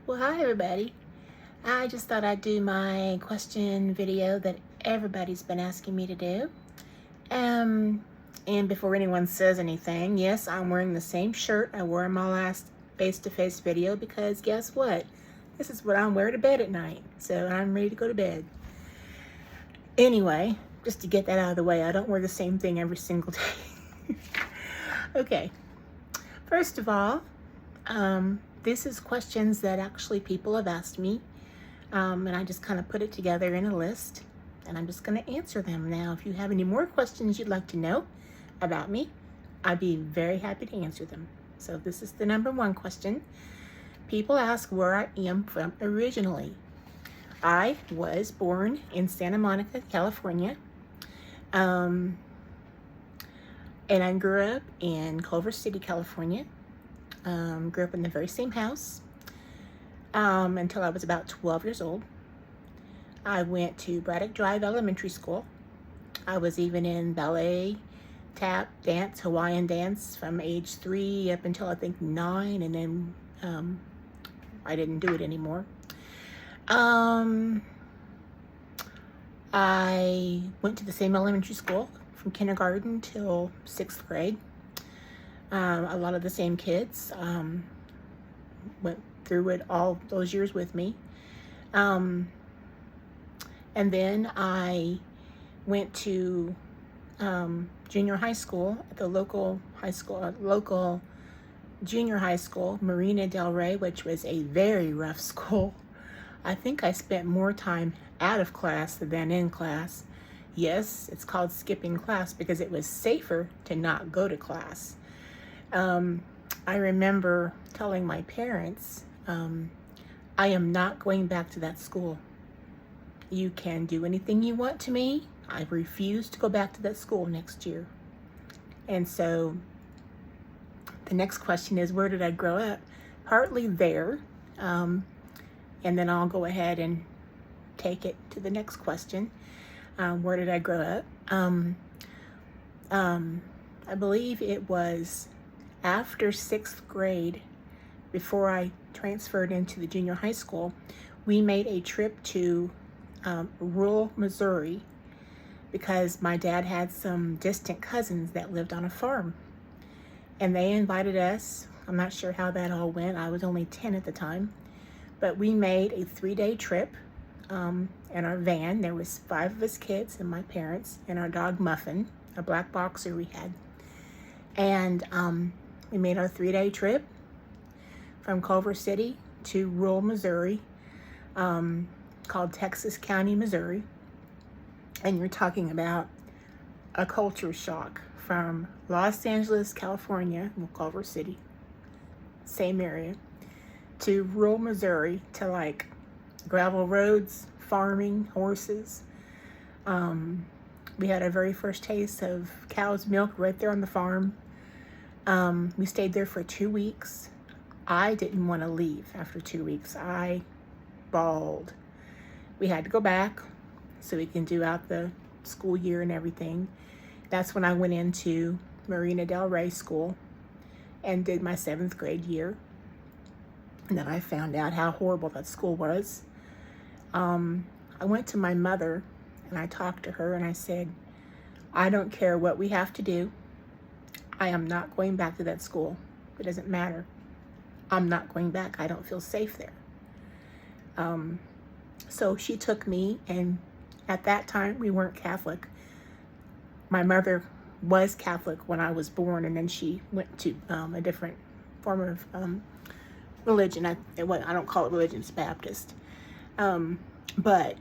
Well, hi everybody. I just thought I'd do my question video that everybody's been asking me to do. And before anyone says anything, yes, I'm wearing the same shirt I wore in my last face-to-face video because guess what? This is what I'm wearing to bed at night. So I'm ready to go to bed. Anyway, just to get that out of the way, I don't wear the same thing every single day. Okay, first of all, this is questions that actually people have asked me, and I just kind of put it together in a list, and I'm just going to answer them. Now, if you have any more questions you'd like to know about me, I'd be very happy to answer them. So this is the number one question. People ask where I am from originally. I was born in Santa Monica, California, and I grew up in Culver City, California. Grew up in the very same house until I was about 12 years old. I went to Braddock Drive Elementary School. I was even in ballet, tap, dance, Hawaiian dance from age 3 up until I think 9, and then I didn't do it anymore. I went to the same elementary school from kindergarten till 6th grade. A lot of the same kids went through it all those years with me. And then I went to junior high school at the local junior high school, Marina Del Rey, which was a very rough school. I think I spent more time out of class than in class. Yes, it's called skipping class because it was safer to not go to class. I remember telling my parents, I am not going back to that school. You can do anything you want to me. I refuse to go back to that school next year. And so the next question is, where did I grow up? Partly there. And then I'll go ahead and take it to the next question. Where did I grow up? I believe it was after 6th grade, before I transferred into the junior high school, we made a trip to rural Missouri because my dad had some distant cousins that lived on a farm. And they invited us. I'm not sure how that all went. I was only 10 at the time. But we made a 3-day trip in our van. There was 5 of us kids and my parents and our dog Muffin, a black boxer we had. And we made our 3-day trip from Culver City to rural Missouri, called Texas County, Missouri. And you're talking about a culture shock from Los Angeles, California, well, Culver City, same area, to rural Missouri, to like gravel roads, farming, horses. We had our very first taste of cow's milk right there on the farm. We stayed there for 2 weeks. I didn't want to leave after 2 weeks. I bawled. We had to go back so we can do out the school year and everything. That's when I went into Marina Del Rey School and did my 7th grade year. And then I found out how horrible that school was. I went to my mother and I talked to her and I said, I don't care what we have to do. I am not going back to that school. It doesn't matter. I'm not going back. I don't feel safe there. So she took me, and at that time we weren't Catholic. My mother was Catholic when I was born, and then she went to a different form of religion. I don't call it religion, it's Baptist. But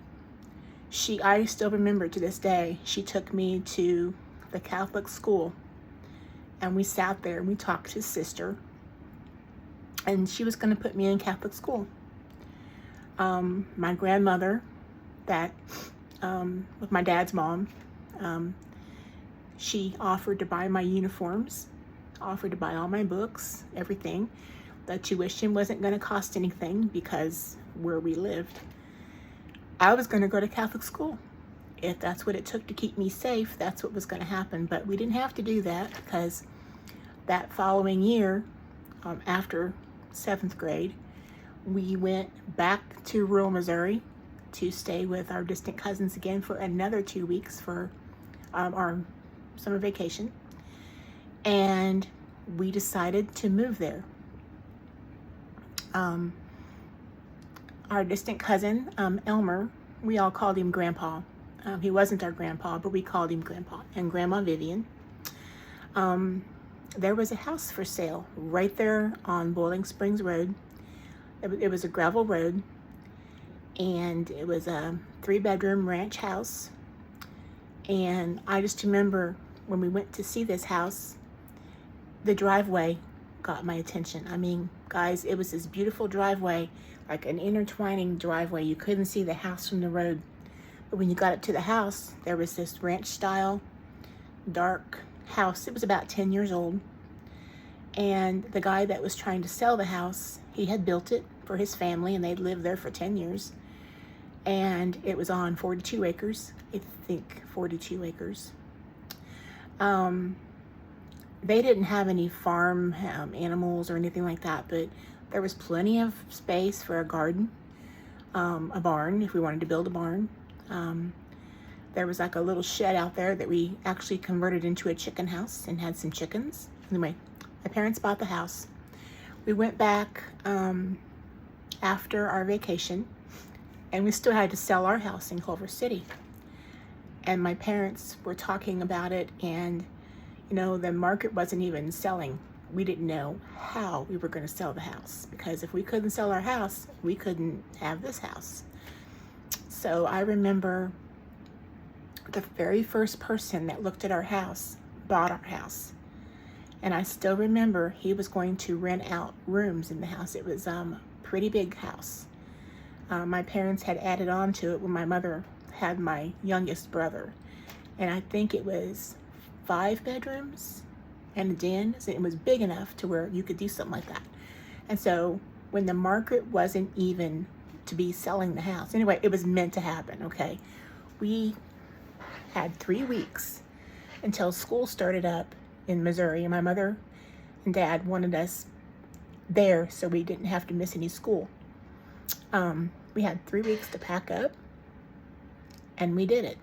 I still remember to this day, she took me to the Catholic school and we sat there and we talked to sister, and she was going to put me in Catholic school. My grandmother, with my dad's mom, she offered to buy my uniforms, offered to buy all my books, everything. The tuition wasn't going to cost anything because where we lived. I was going to go to Catholic school. If that's what it took to keep me safe, that's what was going to happen. But we didn't have to do that because that following year, after 7th grade, we went back to rural Missouri to stay with our distant cousins again for another 2 weeks for our summer vacation. And we decided to move there. Our distant cousin, Elmer, we all called him Grandpa. He wasn't our grandpa, but we called him Grandpa, and Grandma Vivian. There was a house for sale right there on Boiling Springs Road. It was a gravel road, and it was a 3-bedroom ranch house. And I just remember when we went to see this house, the driveway got my attention. I mean, guys, it was this beautiful driveway, like an intertwining driveway. You couldn't see the house from the road. But when you got up to the house, there was this ranch style, dark house. It was about 10 years old. And the guy that was trying to sell the house, he had built it for his family, and they'd lived there for 10 years. And it was on 42 acres, I think 42 acres. They didn't have any farm animals or anything like that, but there was plenty of space for a garden, a barn if we wanted to build a barn. There was like a little shed out there that we actually converted into a chicken house and had some chickens. Anyway, my parents bought the house. We went back after our vacation, and we still had to sell our house in Culver City. And my parents were talking about it, and you know, the market wasn't even selling. We didn't know how we were going to sell the house, because if we couldn't sell our house, we couldn't have this house. So I remember the very first person that looked at our house bought our house. And I still remember he was going to rent out rooms in the house. It was a pretty big house. My parents had added on to it when my mother had my youngest brother. And I think it was 5 bedrooms and a den. So it was big enough to where you could do something like that. And so when the market wasn't even to be selling the house, anyway, it was meant to happen, okay? We had 3 weeks until school started up in Missouri, and my mother and dad wanted us there so we didn't have to miss any school. We had 3 weeks to pack up, and we did it.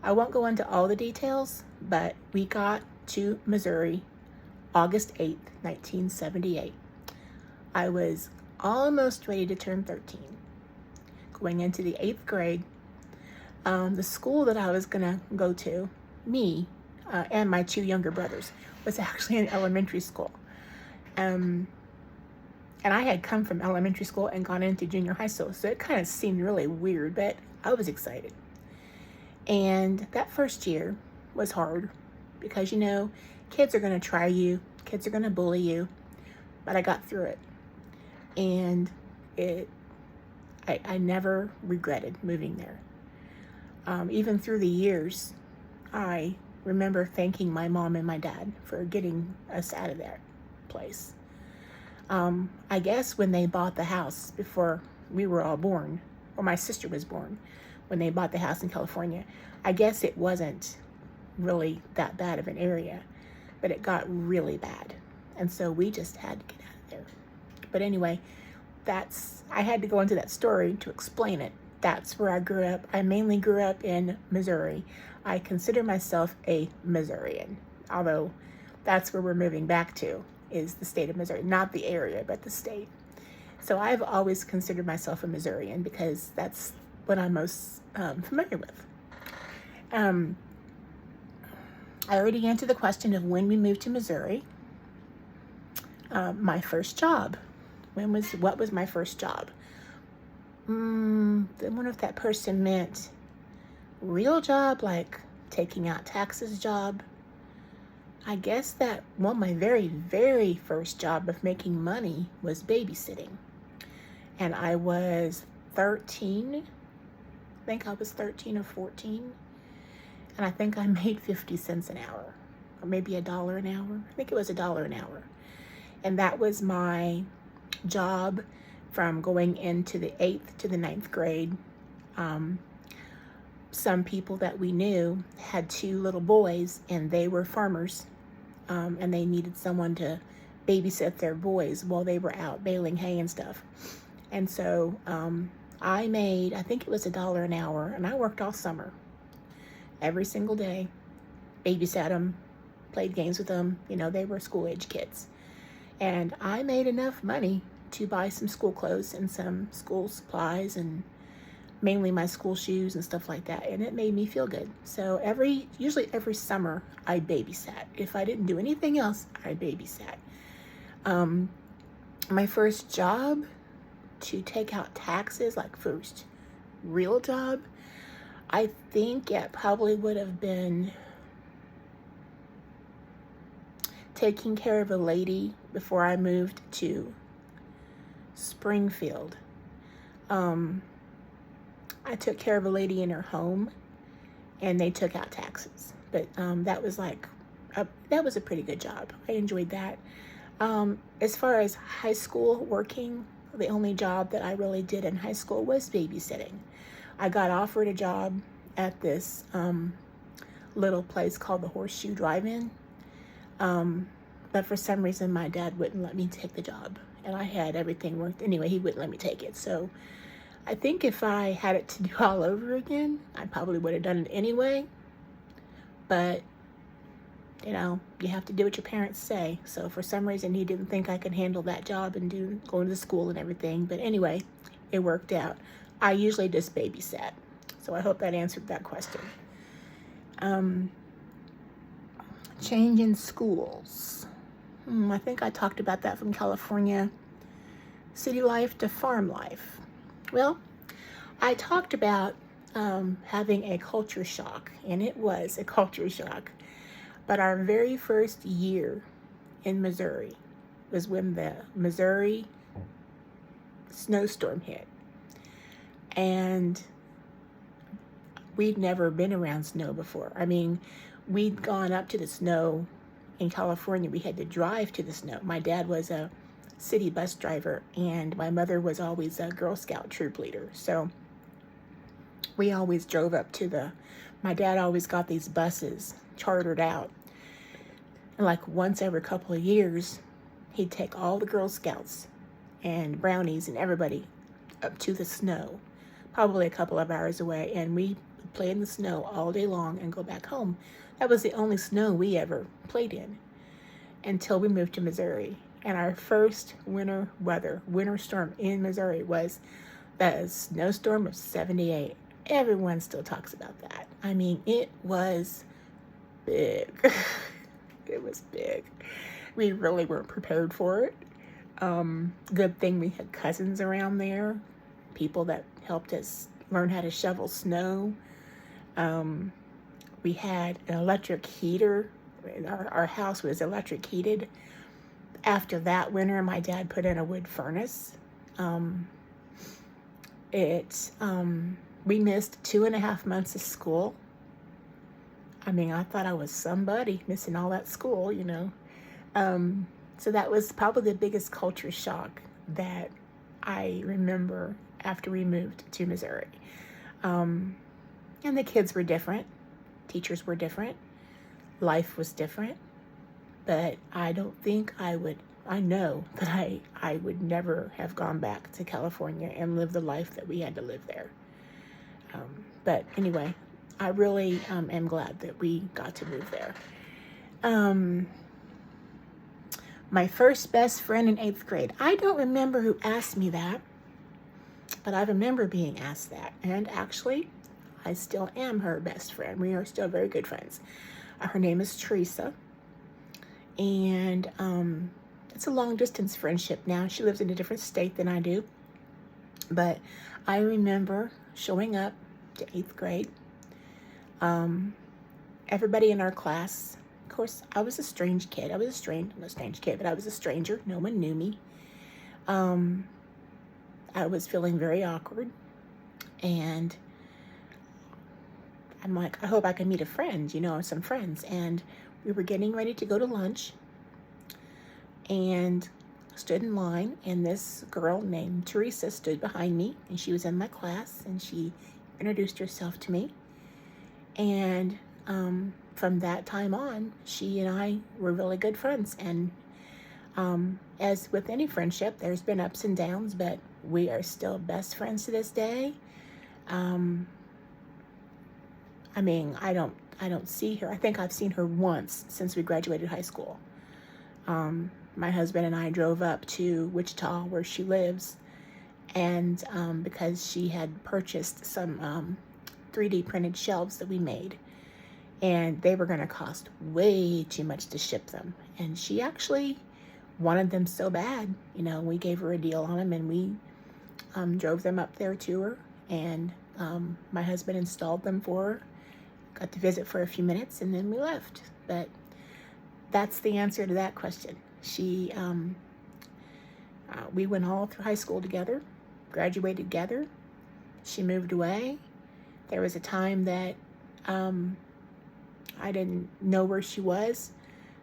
I won't go into all the details, but we got to Missouri August 8th, 1978. I was almost ready to turn 13, going into the 8th grade. The school that I was gonna go to, me and my 2 younger brothers, was actually an elementary school. And I had come from elementary school and gone into junior high school, so it kind of seemed really weird, but I was excited. And that first year was hard because, you know, kids are going to try you, kids are going to bully you, but I got through it. And I never regretted moving there. Even through the years, I remember thanking my mom and my dad for getting us out of that place. I guess when they bought the house before we were all born, or my sister was born, when they bought the house in California, I guess it wasn't really that bad of an area, but it got really bad. And so we just had to get out of there. But anyway, I had to go into that story to explain it. That's where I grew up. I mainly grew up in Missouri. I consider myself a Missourian, although that's where we're moving back to, is the state of Missouri. Not the area, but the state. So I've always considered myself a Missourian because that's what I'm most familiar with. I already answered the question of when we moved to Missouri. My first job. What was my first job? I wonder if that person meant real job, like taking out taxes job. I guess that, well, my very, very first job of making money was babysitting. And I was 13. I think I was 13 or 14. And I think I made 50 cents an hour, or maybe $1 an hour. I think it was $1 an hour. And that was my job from going into the 8th to the 9th grade. Some people that we knew had 2 little boys, and they were farmers, and they needed someone to babysit their boys while they were out baling hay and stuff. And so I made, I think it was $1 an hour, and I worked all summer, every single day, babysat them, played games with them. You know, they were school-age kids. And I made enough money to buy some school clothes and some school supplies, and mainly my school shoes and stuff like that. And it made me feel good. So usually every summer, I babysat. If I didn't do anything else, I babysat. My first job to take out taxes, like first real job, I think it probably would have been taking care of a lady before I moved to Springfield. I took care of a lady in her home, and they took out taxes. But that was that was a pretty good job. I enjoyed that. As far as high school working, the only job that I really did in high school was babysitting. I got offered a job at this little place called the Horseshoe Drive-In. But for some reason, my dad wouldn't let me take the job. And I had everything worked. Anyway, he wouldn't let me take it. So I think if I had it to do all over again, I probably would have done it anyway. But, you know, you have to do what your parents say. So for some reason, he didn't think I could handle that job and going to school and everything. But anyway, it worked out. I usually just babysat. So I hope that answered that question. Change in schools. I think I talked about that from California. City life to farm life. Well, I talked about having a culture shock, and it was a culture shock. But our very first year in Missouri was when the Missouri snowstorm hit. And we'd never been around snow before. I mean, we'd gone up to the snow in California. We had to drive to the snow. My dad was a city bus driver, and my mother was always a Girl Scout troop leader. So we always drove up to my dad always got these buses chartered out. And like once every couple of years, he'd take all the Girl Scouts and brownies and everybody up to the snow, probably a couple of hours away, and we would play in the snow all day long and go back home. That was the only snow we ever played in until we moved to Missouri. And our first winter storm in Missouri was the snowstorm of 78. Everyone still talks about that. I mean, it was big. It was big. We really weren't prepared for it. Good thing we had cousins around there, people that helped us learn how to shovel snow. We had an electric heater. Our house was electric heated. After that winter, my dad put in a wood furnace. We missed 2.5 months of school. I mean, I thought I was somebody missing all that school, you know. So that was probably the biggest culture shock that I remember after we moved to Missouri. And the kids were different. Teachers were different. Life was different. But I don't think I know that I would never have gone back to California and live the life that we had to live there. But anyway, I really am glad that we got to move there. My first best friend in 8th grade. I don't remember who asked me that, but I remember being asked that. And actually, I still am her best friend. We are still very good friends. Her name is Teresa. And it's a long distance friendship now. She lives in a different state than I do. But I remember showing up to 8th grade. Everybody in our class, of course, I was a strange kid. I'm not a strange kid, but I was a stranger. No one knew me. I was feeling very awkward. And I'm like, I hope I can meet a friend, some friends. And we were getting ready to go to lunch and stood in line, and this girl named Teresa stood behind me, and she was in my class, and she introduced herself to me. And from that time on, she and I were really good friends. And As with any friendship, there's been ups and downs, but we are still best friends to this day. I mean, I don't see her. I think I've seen her once since we graduated high school. My husband and I drove up to Wichita, where she lives, and because she had purchased some 3D printed shelves that we made, and they were going to cost way too much to ship them. And she actually wanted them so bad. You know, we gave her a deal on them, and we drove them up there to her, and my husband installed them for her. Got to visit for a few minutes, and then we left. But that's the answer to that question. We went all through high school together, graduated together. She moved away. There was a time that I didn't know where she was,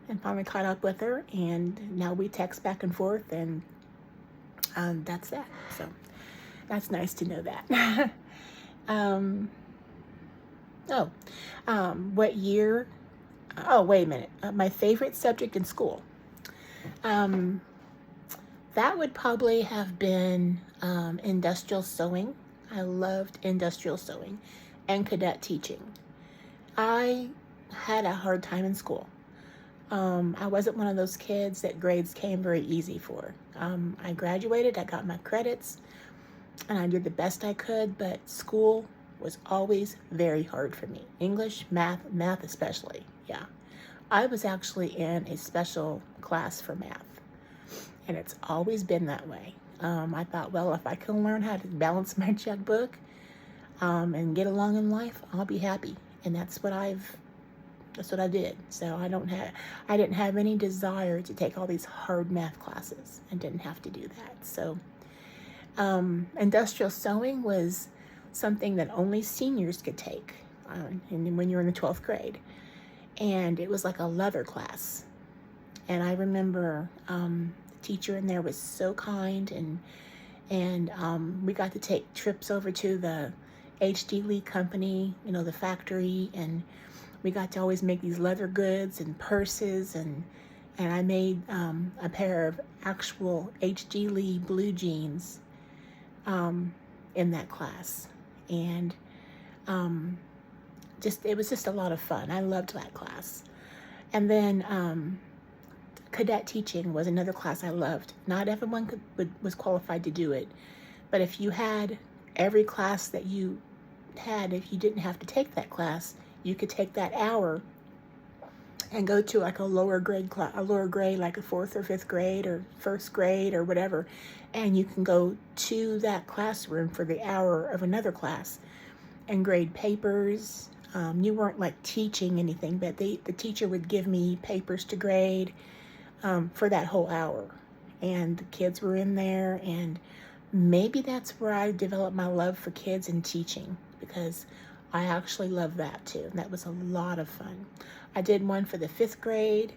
and finally caught up with her, and now we text back and forth, and that's that. So that's nice to know that. What year? Oh, wait a minute. My favorite subject in school. That would probably have been industrial sewing. I loved industrial sewing and cadet teaching. I had a hard time in school. I wasn't one of those kids that grades came very easy for. I graduated, I got my credits, and I did the best I could, but school was always very hard for me. English, math especially, yeah. I was actually in a special class for math, and it's always been that way. I thought, well, if I can learn how to balance my checkbook and get along in life, I'll be happy. And that's what I did. So I didn't have any desire to take all these hard math classes. I didn't have to do that. So industrial sewing was something that only seniors could take and when you're in the 12th grade. And it was like a leather class. And I remember the teacher in there was so kind, and we got to take trips over to the H.D. Lee company, you know, the factory, and we got to always make these leather goods and purses, and I made a pair of actual H.G. Lee blue jeans in that class. And it was just a lot of fun. I loved that class. And then cadet teaching was another class I loved. Not everyone was qualified to do it, but if you had every class that you had, if you didn't have to take that class, you could take that hour and go to like a lower grade class, like a 4th or 5th grade or 1st grade or whatever, and you can go to that classroom for the hour of another class and grade papers. You weren't like teaching anything, but the teacher would give me papers to grade for that whole hour, and the kids were in there, and maybe that's where I developed my love for kids and teaching, because I actually love that too, and that was a lot of fun. I did one for the 5th grade,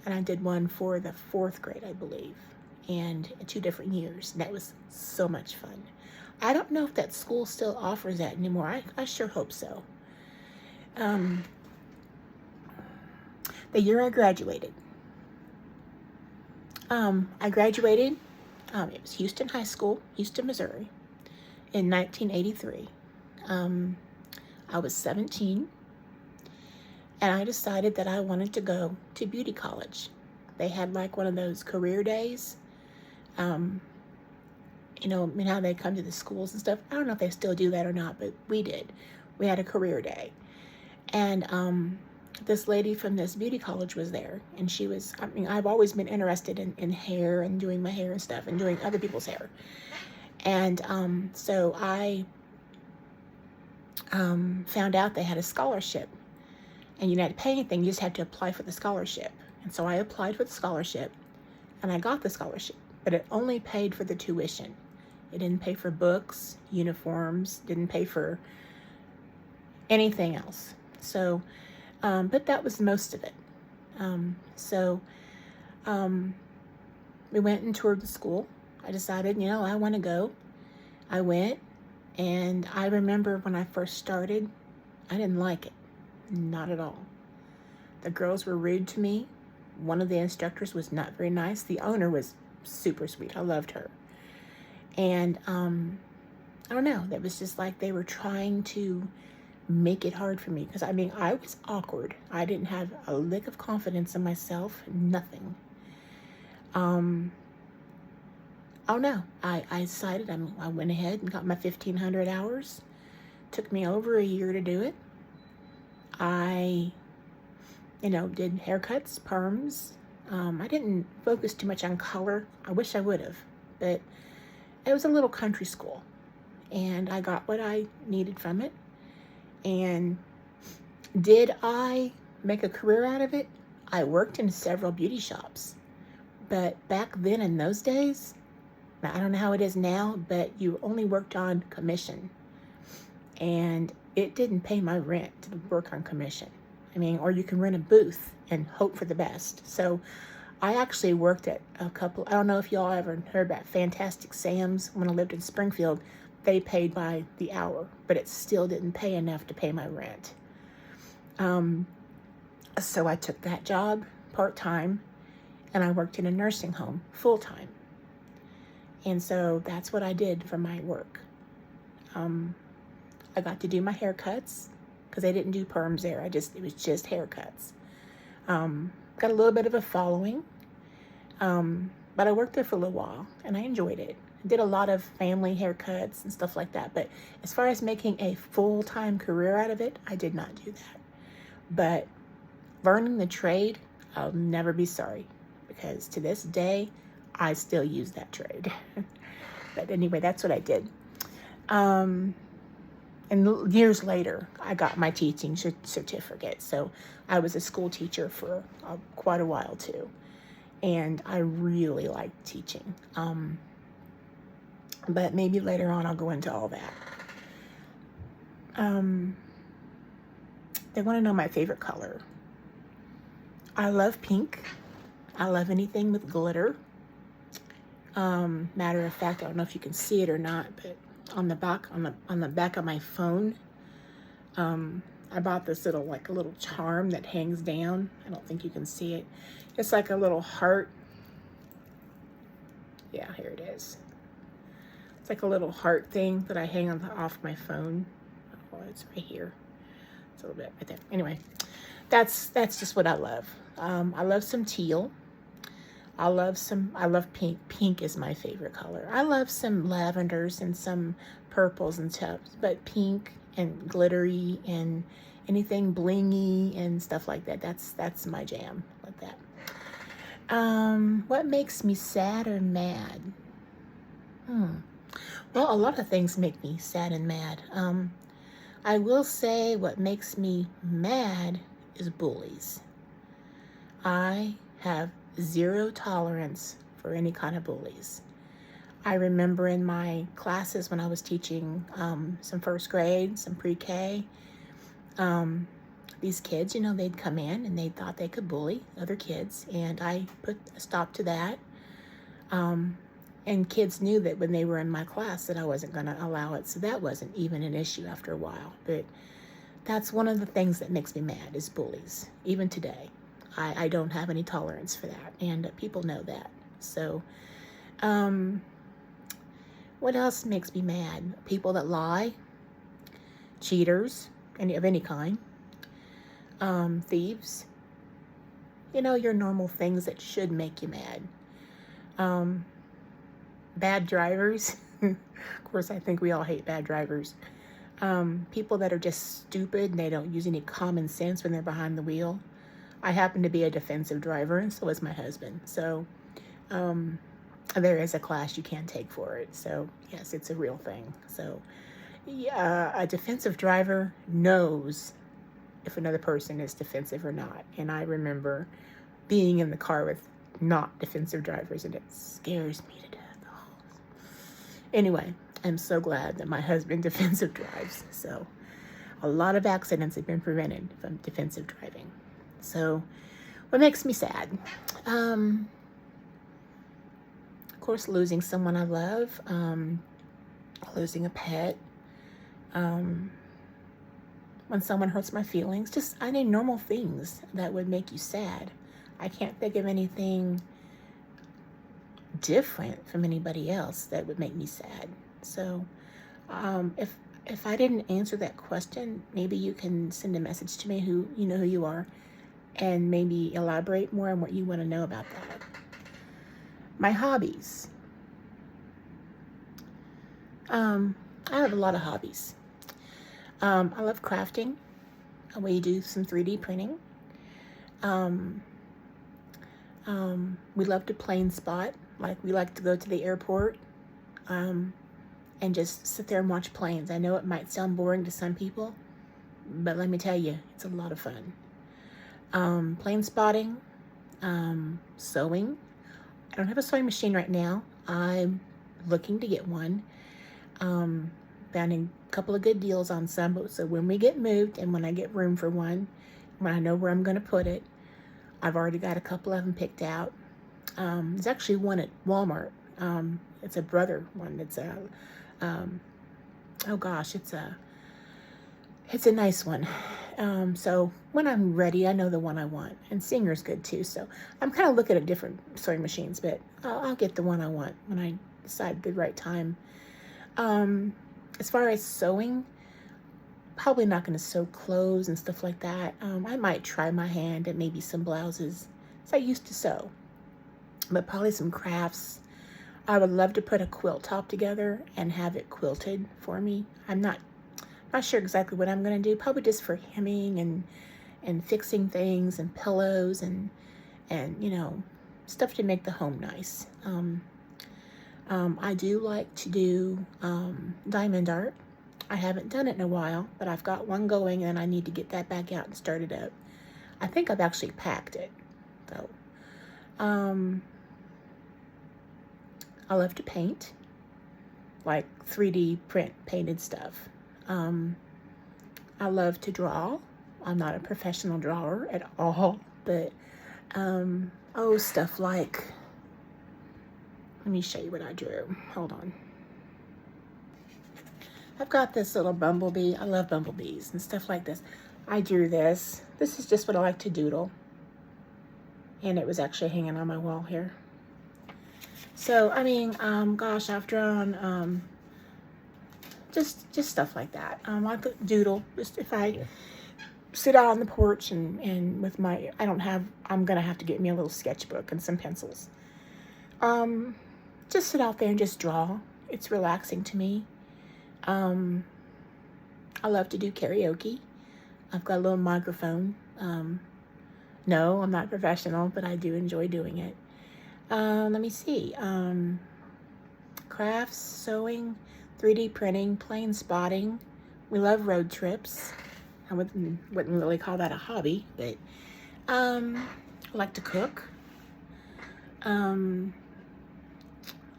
and I did one for the 4th grade, I believe, and 2 different years, and that was so much fun. I don't know if that school still offers that anymore. I sure hope so. The year I graduated, it was Houston High School, Houston, Missouri, in 1983. I was 17, and I decided that I wanted to go to beauty college. They had like one of those career days. You know how they come to the schools and stuff. I don't know if they still do that or not, but we did. We had a career day. And this lady from this beauty college was there, and she was, I mean, I've always been interested in hair and doing my hair and stuff and doing other people's hair. And so I found out they had a scholarship, and you didn't have to pay anything, you just had to apply for the scholarship. And so I applied for the scholarship, and I got the scholarship, but it only paid for the tuition. It didn't pay for books, uniforms, didn't pay for anything else. So, but that was most of it. We went and toured the school. I decided, I want to go. I went, and I remember when I first started, I didn't like it. Not at all. The girls were rude to me. one of the instructors was not very nice. The owner was super sweet. I loved her. And I don't know, that was just like they were trying to make it hard for me, because I mean, I was awkward. I didn't have a lick of confidence in myself, nothing. I don't know. I decided, I went ahead and got my 1,500 hours. Took me over a year to do it. I, did haircuts, perms. I didn't focus too much on color. I wish I would have, but it was a little country school, and I got what I needed from it. And did I make a career out of it? I worked in several beauty shops, but back then in those days, I don't know how it is now, but you only worked on commission, and it didn't pay my rent to work on commission. I mean, or you can rent a booth and hope for the best. So I actually worked at a couple, I don't know if y'all ever heard about Fantastic Sam's. When I lived in Springfield, they paid by the hour, but it still didn't pay enough to pay my rent. So I took that job part-time, and I worked in a nursing home full-time. And so that's what I did for my work. I got to do my haircuts, because they didn't do perms there. It was just haircuts. Got a little bit of a following, but I worked there for a little while, and I enjoyed it. I did a lot of family haircuts and stuff like that, but as far as making a full-time career out of it, I did not do that. But learning the trade, I'll never be sorry, because to this day, I still use that trade. But anyway, that's what I did. And years later, I got my teaching certificate. So I was a school teacher for quite a while too. And I really liked teaching. But maybe later on I'll go into all that. They want to know my favorite color. I love pink. I love anything with glitter. Matter of fact, I don't know if you can see it or not, but on the back of my phone, I bought this little charm that hangs down. I don't think you can see it. It's like a little heart. Yeah, here it is. It's like a little heart thing that I hang off my phone. Oh, it's right here. It's a little bit right there. Anyway, that's just what I love. I love some teal. I love pink. Pink is my favorite color. I love some lavenders and some purples and stuff, but pink and glittery and anything blingy and stuff like that, that's my jam, like that. What makes me sad or mad? Well, a lot of things make me sad and mad. I will say what makes me mad is bullies. I have zero tolerance for any kind of bullies. I remember in my classes when I was teaching some first grade, some pre-K, these kids, they'd come in and they thought they could bully other kids, and I put a stop to that. And kids knew that when they were in my class that I wasn't going to allow it, so that wasn't even an issue after a while. But that's one of the things that makes me mad is bullies, even today. I don't have any tolerance for that, and people know that. So, what else makes me mad? People that lie, cheaters, of any kind, thieves. Your normal things that should make you mad. Bad drivers. Of course, I think we all hate bad drivers. People that are just stupid and they don't use any common sense when they're behind the wheel. I happen to be a defensive driver, and so is my husband. So there is a class you can take for it. So yes, it's a real thing. So yeah, a defensive driver knows if another person is defensive or not. And I remember being in the car with not defensive drivers, and it scares me to death. Anyway, I'm so glad that my husband defensive drives. So a lot of accidents have been prevented from defensive driving. So what makes me sad? Of course, losing someone I love, losing a pet, when someone hurts my feelings, just, I need normal things that would make you sad. I can't think of anything different from anybody else that would make me sad. So if I didn't answer that question, maybe you can send a message to me, who you know who you are, and maybe elaborate more on what you want to know about that. My hobbies. I have a lot of hobbies. I love crafting. We do some 3D printing. We love to plane spot. Like, we like to go to the airport and just sit there and watch planes. I know it might sound boring to some people, but let me tell you, it's a lot of fun. Plane spotting, sewing. I don't have a sewing machine right now. I'm looking to get one. Found a couple of good deals on some, but so when we get moved and when I get room for one, when I know where I'm going to put it, I've already got a couple of them picked out. There's actually one at Walmart. It's a brother one. It's a, oh gosh, it's a nice one. So when I'm ready, I know the one I want. And Singer's good too. So I'm kind of looking at different sewing machines, but I'll get the one I want when I decide the right time. As far as sewing, probably not going to sew clothes and stuff like that. I might try my hand at maybe some blouses, so I used to sew, but probably some crafts. I would love to put a quilt top together and have it quilted for me. I'm not sure exactly what I'm going to do. Probably just for hemming and fixing things and pillows and you know, stuff to make the home nice. I do like to do diamond art. I haven't done it in a while, but I've got one going and I need to get that back out and start it up. I think I've actually packed it, though. I love to paint, like 3D print painted stuff. I love to draw. I'm not a professional drawer at all, but stuff like, let me show you what I drew. Hold on. I've got this little bumblebee. I love bumblebees and stuff like this. I drew this. This is just what I like to doodle. And it was actually hanging on my wall here. So, I mean, gosh, I've drawn just stuff like that. I could doodle. Just if I sit out on the porch and with my, I'm going to have to get me a little sketchbook and some pencils. Just sit out there and just draw. It's relaxing to me. I love to do karaoke. I've got a little microphone. No, I'm not professional, but I do enjoy doing it. Let me see. Crafts, sewing, 3D printing, plane spotting. We love road trips. I wouldn't really call that a hobby, but I like to cook.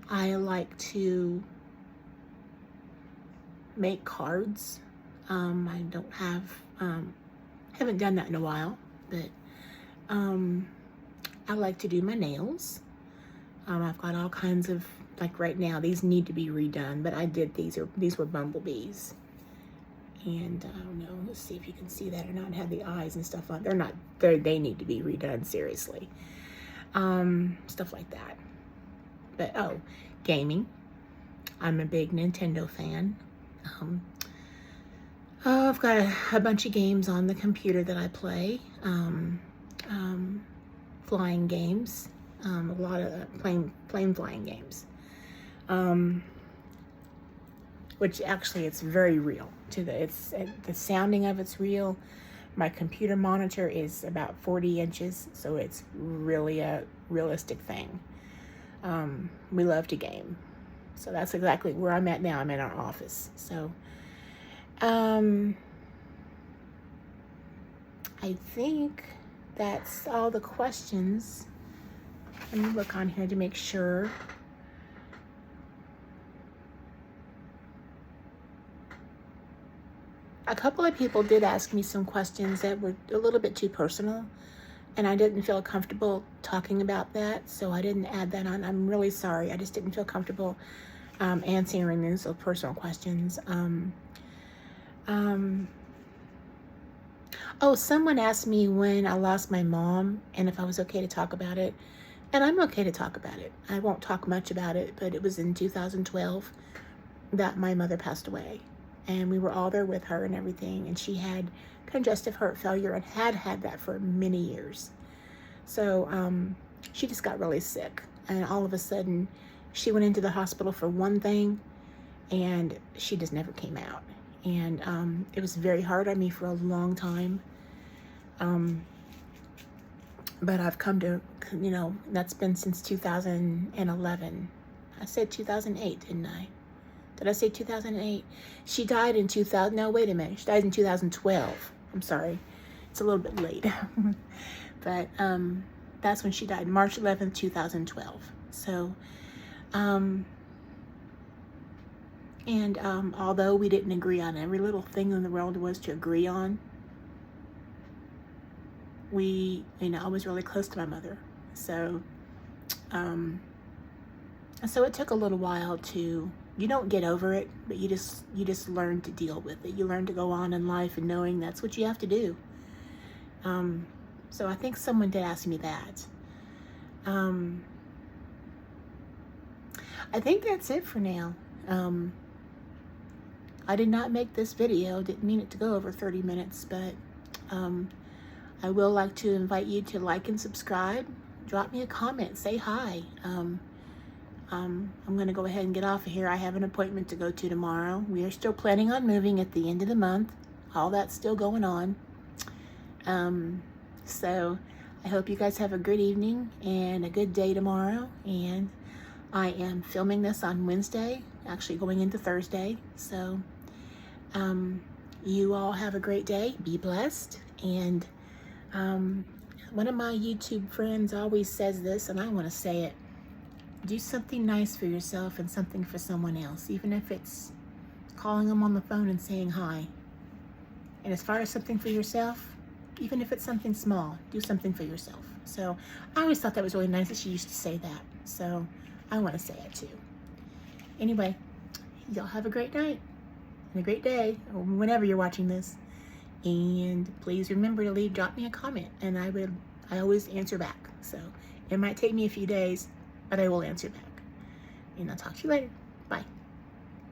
I like to make cards. I don't have, haven't done that in a while, but I like to do my nails. I've got all kinds of, like right now, these need to be redone, but I did, these were bumblebees. And I don't know, let's see if you can see that or not. Have the eyes and stuff on. They need to be redone, seriously. Stuff like that. But, gaming. I'm a big Nintendo fan. I've got a bunch of games on the computer that I play. Flying games. A lot of plane flying games. Which actually it's very real. The sounding of it's real. My computer monitor is about 40 inches, so it's really a realistic thing. We love to game. So that's exactly where I'm at now. I'm in our office. So, I think that's all the questions. Let me look on here to make sure. A couple of people did ask me some questions that were a little bit too personal, and I didn't feel comfortable talking about that, so I didn't add that on. I'm really sorry. I just didn't feel comfortable answering those personal questions. Oh, someone asked me when I lost my mom and if I was okay to talk about it. And I'm okay to talk about it. I won't talk much about it, but it was in 2012 that my mother passed away. And we were all there with her and everything. And she had congestive heart failure and had had that for many years. So she just got really sick. And all of a sudden, she went into the hospital for one thing, and she just never came out. And it was very hard on me for a long time. But I've come to, that's been since 2011. I said 2008, didn't I? Did I say 2008? She died in 2000. No, wait a minute. She died in 2012. I'm sorry. It's a little bit late. But that's when she died, March 11th, 2012. So, although we didn't agree on every little thing in the world was to agree on, I was really close to my mother. So, so it took a little while to, you don't get over it, but you just learn to deal with it. You learn to go on in life and knowing that's what you have to do. So I think someone did ask me that. I think that's it for now. I did not make this video, didn't mean it to go over 30 minutes, but I will like to invite you to like and subscribe. Drop me a comment, say hi. I'm gonna go ahead and get off of here. I have an appointment to go to tomorrow. We are still planning on moving at the end of the month. All that's still going on. So I hope you guys have a good evening and a good day tomorrow. And I am filming this on Wednesday, actually going into Thursday. So you all have a great day. Be blessed. And one of my YouTube friends always says this, and I want to say it. Do something nice for yourself and something for someone else, even if it's calling them on the phone and saying hi. And as far as something for yourself, even if it's something small, do something for yourself. So I always thought that was really nice that she used to say that. So I want to say it too. Anyway, y'all have a great night and a great day, or whenever you're watching this. And please remember to drop me a comment, and I always answer back. So it might take me a few days, but I will answer back. And I'll talk to you later.